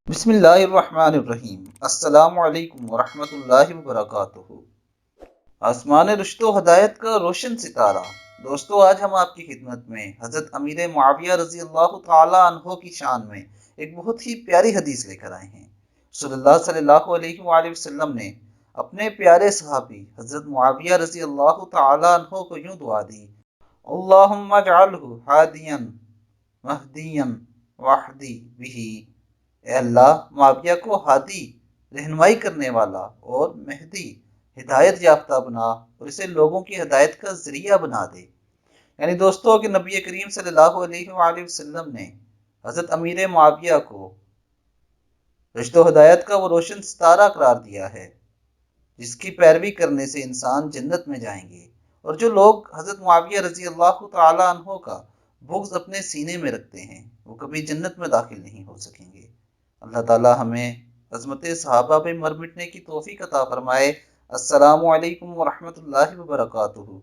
بسم اللہ الرحمن الرحیم۔ السلام علیکم ورحمۃ اللہ وبرکاتہ۔ آسمان رشد و ہدایت کا روشن ستارہ۔ دوستو، آج ہم آپ کی خدمت میں حضرت امیر معاویہ رضی اللہ تعالی عنہ کی شان میں ایک بہت ہی پیاری حدیث لے کر آئے ہیں۔ رسول اللہ صلی اللہ علیہ وآلہ وسلم نے اپنے پیارے صحابی حضرت معاویہ رضی اللہ تعالی عنہ کو یوں دعا دی: اللہم اجعلہ ہادیا مہدیا واہدی بہ۔ اے اللہ، معاویہ کو ہادی، رہنمائی کرنے والا، اور مہدی، ہدایت یافتہ بنا، اور اسے لوگوں کی ہدایت کا ذریعہ بنا دے۔ یعنی دوستو کہ نبی کریم صلی اللہ علیہ وآلہ وسلم نے حضرت امیر معاویہ کو رشد و ہدایت کا وہ روشن ستارہ قرار دیا ہے جس کی پیروی کرنے سے انسان جنت میں جائیں گے، اور جو لوگ حضرت معاویہ رضی اللہ تعالی عنہ کا بغض اپنے سینے میں رکھتے ہیں وہ کبھی جنت میں داخل نہیں ہو سکیں گے۔ اللہ تعالی ہمیں عظمت صحابہ پہ مر مٹنے کی توفیق عطا فرمائے۔ السلام علیکم ورحمۃ اللہ وبرکاتہ۔